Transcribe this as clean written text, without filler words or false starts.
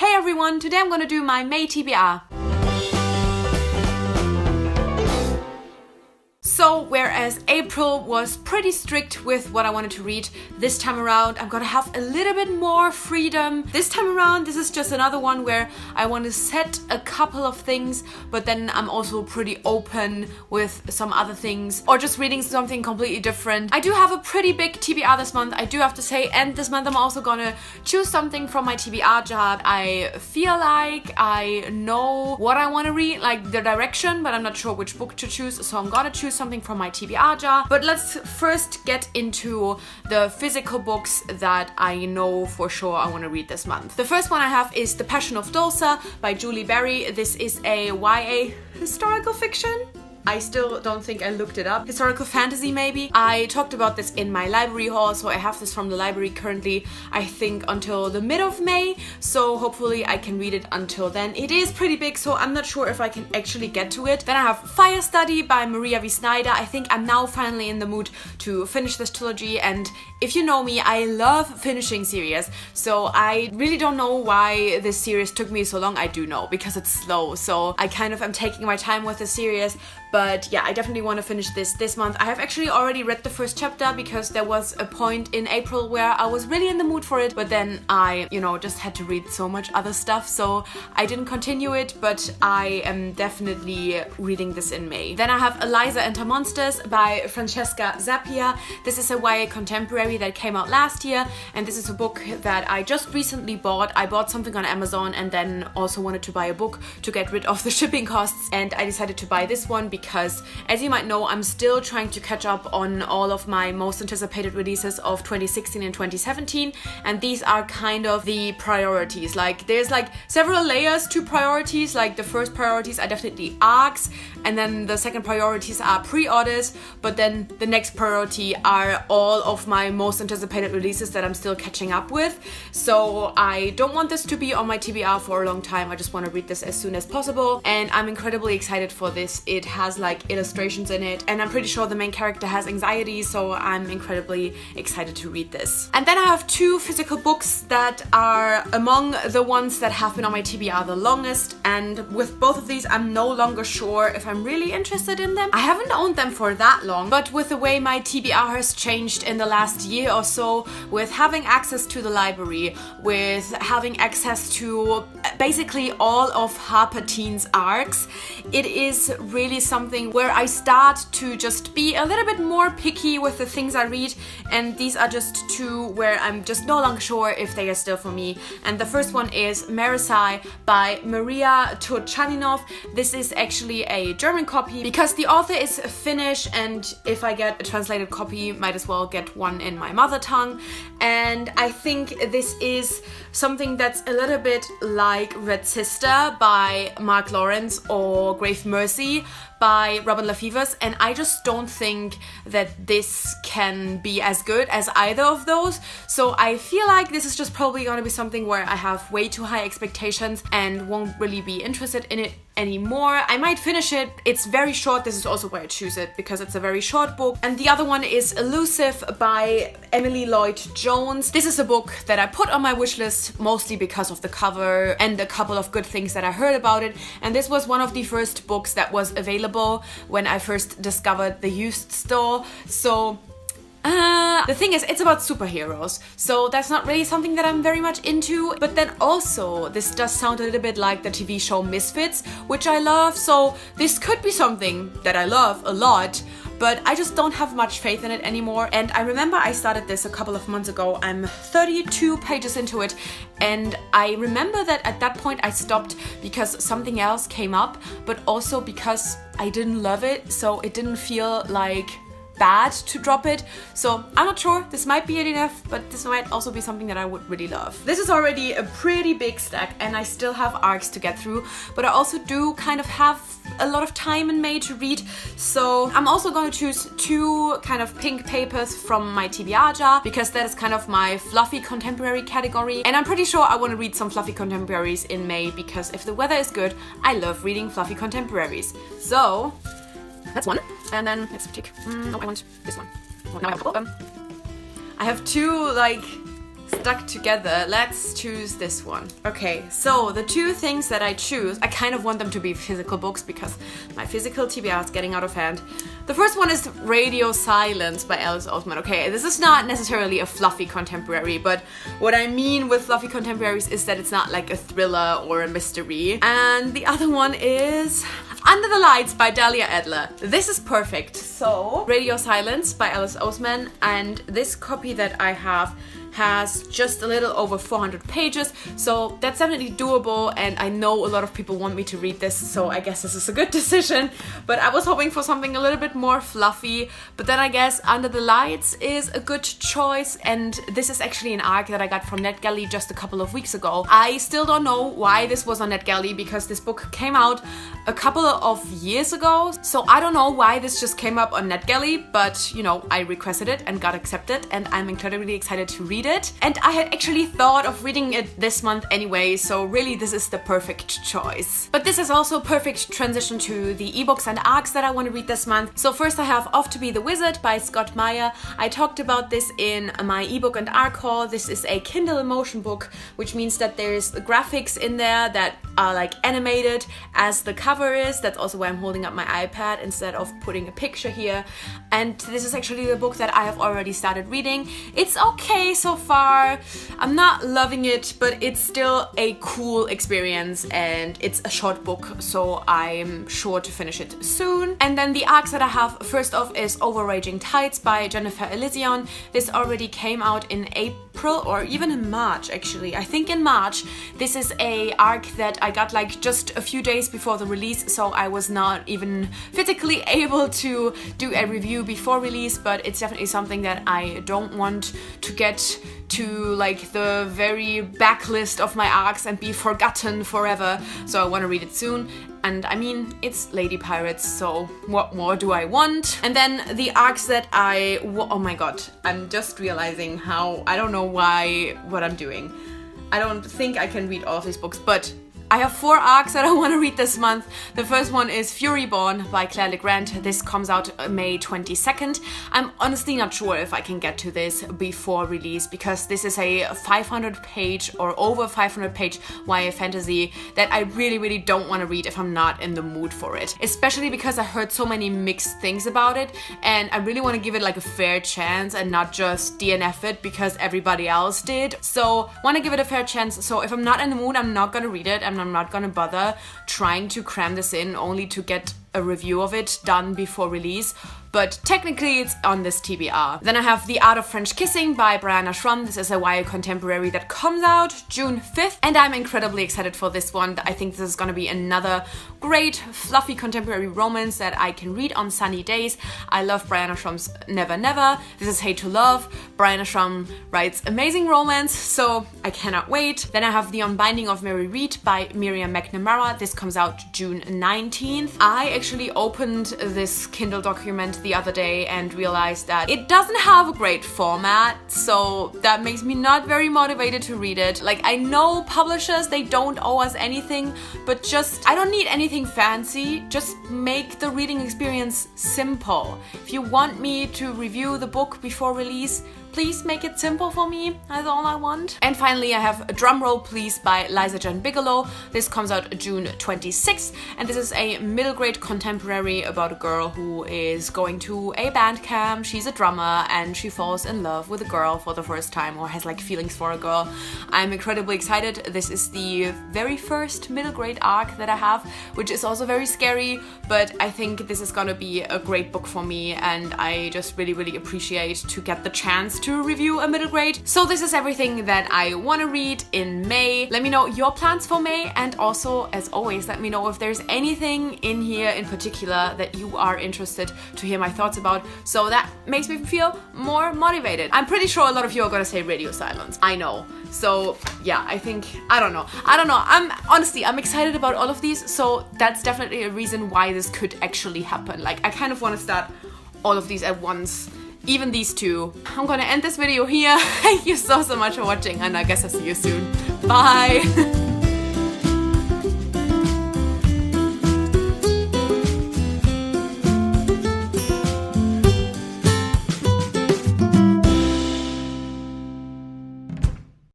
Hey everyone, today I'm gonna do my May TBR. So, whereas April was pretty strict with what I wanted to read, this time around I'm gonna have a little bit more freedom. This time around, this is just another one where I want to set a couple of things, but then I'm also pretty open with some other things, or just reading something completely different. I do have a pretty big TBR this month, I do have to say, and this month I'm also gonna choose something from my TBR jar. I feel like I know what I want to read, like the direction, but I'm not sure which book to choose, so I'm gonna choose something from my TBR jar. But let's first get into the physical books that I know for sure I want to read this month. The first one I have is The Passion of Dulce by Julie Berry. This is a YA historical fiction. I still don't think I looked it up. Historical fantasy, maybe. I talked about this in my library haul, so I have this from the library currently, I think, until the mid of May, so hopefully I can read it until then. It is pretty big, so I'm not sure if I can actually get to it. Then I have Fire Study by Maria V. Snyder. I think I'm now finally in the mood to finish this trilogy, and if you know me, I love finishing series, so I really don't know why this series took me so long. I do know, because it's slow, so I kind of am taking my time with the series. But yeah, I definitely want to finish this month. I have actually already read the first chapter because there was a point in April where I was really in the mood for it, but then I, just had to read so much other stuff, so I didn't continue it, but I am definitely reading this in May. Then I have Eliza and Her Monsters by Francesca Zappia. This is a YA contemporary that came out last year, and this is a book that I just recently bought. I bought something on Amazon and then also wanted to buy a book to get rid of the shipping costs, and I decided to buy this one because, as you might know, I'm still trying to catch up on all of my most anticipated releases of 2016 and 2017, and these are kind of the priorities. Like, there's like several layers to priorities. Like, the first priorities are definitely arcs, and then the second priorities are pre-orders, but then the next priority are all of my most anticipated releases that I'm still catching up with. So I don't want this to be on my TBR for a long time. I just want to read this as soon as possible, and I'm incredibly excited for this. It has like illustrations in it, and I'm pretty sure the main character has anxiety, so I'm incredibly excited to read this. And then I have two physical books that are among the ones that have been on my TBR the longest, and with both of these I'm no longer sure if I'm really interested in them. I haven't owned them for that long, but with the way my TBR has changed in the last year or so, with having access to the library, with having access to basically all of Harper Teen's arcs, it is really something where I start to just be a little bit more picky with the things I read, and these are just two where I'm just no longer sure if they are still for me. And the first one is Marisai by Maria Turchaninov. This is actually a German copy because the author is Finnish, and if I get a translated copy, might as well get one in my mother tongue. And I think this is something that's a little bit like Red Sister by Mark Lawrence or Grave Mercy by Robin LaFevers, and I just don't think that this can be as good as either of those. So I feel like this is just probably gonna be something where I have way too high expectations and won't really be interested in it anymore. I might finish it. It's very short. This is also why I choose it, because it's a very short book. And the other one is Elusive by Emily Lloyd Jones. This is a book that I put on my wish list mostly because of the cover and a couple of good things that I heard about it. And this was one of the first books that was available when I first discovered the used store. So the thing is, it's about superheroes, so that's not really something that I'm very much into. But then also, this does sound a little bit like the TV show Misfits, which I love, so this could be something that I love a lot, but I just don't have much faith in it anymore. And I remember I started this a couple of months ago. I'm 32 pages into it, and I remember that at that point I stopped because something else came up, but also because I didn't love it, so it didn't feel like bad to drop it. So I'm not sure, this might be enough, but this might also be something that I would really love. This is already a pretty big stack, and I still have arcs to get through, but I also do kind of have a lot of time in May to read, so I'm also going to choose two kind of pink papers from my TBR jar, because that is kind of my fluffy contemporary category, and I'm pretty sure I want to read some fluffy contemporaries in May, because if the weather is good, I love reading fluffy contemporaries. So that's one. And then let's take, no, I want this one. Now I have a couple. I have two like stuck together, let's choose this one. Okay, so the two things that I choose, I kind of want them to be physical books because my physical TBR is getting out of hand. The first one is Radio Silence by Alice Oseman. Okay, this is not necessarily a fluffy contemporary, but what I mean with fluffy contemporaries is that it's not like a thriller or a mystery. And the other one is Under the Lights by Dahlia Adler. This is perfect. So, Radio Silence by Alice Oseman, and this copy that I have has just a little over 400 pages, so that's definitely doable, and I know a lot of people want me to read this, so I guess this is a good decision. But I was hoping for something a little bit more fluffy, but then I guess Under the Lights is a good choice, and this is actually an arc that I got from NetGalley just a couple of weeks ago. I still don't know why this was on NetGalley, because this book came out a couple of years ago, so I don't know why this just came up on NetGalley, but you know, I requested it and got accepted, and I'm incredibly excited to read it. And I had actually thought of reading it this month anyway, so really this is the perfect choice. But this is also a perfect transition to the ebooks and arcs that I want to read this month. So first I have Off to Be the Wizard by Scott Meyer. I talked about this in my ebook and arc haul. This is a Kindle Emotion book, which means that there's graphics in there that are like animated as the cover is. That's also why I'm holding up my iPad instead of putting a picture here. And this is actually the book that I have already started reading. It's okay so far. I'm not loving it, but it's still a cool experience, and it's a short book, so I'm sure to finish it soon. And then the arcs that I have, first off, is Over Raging Tides by Jennifer Elysion. This already came out in April, or even in March actually. I think in March. This is a arc that I got like just a few days before the release, so I was not even physically able to do a review before release, but it's definitely something that I don't want to get to like the very backlist of my arcs and be forgotten forever, so I want to read it soon. And I mean, it's Lady Pirates, so what more do I want? And then the arcs that oh my god, I'm just realizing how, I don't know what I'm doing. I don't think I can read all of these books, but I have 4 arcs that I want to read this month. The first one is Furyborn by Claire Legrand. This comes out May 22nd. I'm honestly not sure if I can get to this before release, because this is a 500 page or over 500 page YA fantasy that I really don't want to read if I'm not in the mood for it. Especially because I heard so many mixed things about it, and I really want to give it like a fair chance and not just DNF it because everybody else did. So want to give it a fair chance. So if I'm not in the mood, I'm not gonna read it. I'm not gonna bother trying to cram this in only to get a review of it done before release, but technically it's on this TBR. Then I have The Art of French Kissing by Brianna Schramm. This is a YA contemporary that comes out June 5th, and I'm incredibly excited for this one. I think this is gonna be another great fluffy contemporary romance that I can read on sunny days. I love Brianna Schramm's Never Never. This is Hate to Love. Brianna Schramm writes amazing romance, so I cannot wait. Then I have The Unbinding of Mary Read by Miriam McNamara. This comes out June 19th. I actually opened this Kindle document the other day and realized that it doesn't have a great format, so that makes me not very motivated to read it. Like, I know publishers, they don't owe us anything, but just, I don't need anything fancy. Just make the reading experience simple. If you want me to review the book before release, please make it simple for me. That's all I want. And finally, I have Drumroll Please by Liza Jen Bigelow. This comes out June 26th, and this is a middle grade contemporary about a girl who is going to a band camp. She's a drummer and she falls in love with a girl for the first time, or has like feelings for a girl. I'm incredibly excited. This is the very first middle grade arc that I have, which is also very scary, but I think this is gonna be a great book for me, and I just really appreciate to get the chance to review a middle grade. So this is everything that I want to read in May. Let me know your plans for May, and also, as always, let me know if there's anything in here in particular that you are interested to hear my thoughts about, so that makes me feel more motivated. I'm pretty sure a lot of you are gonna say Radio Silence. I know. So yeah, I don't know. I'm excited about all of these, so that's definitely a reason why this could actually happen. Like, I kind of want to start all of these at once. Even these two. I'm gonna end this video here. Thank you so much for watching, and I guess I'll see you soon. Bye!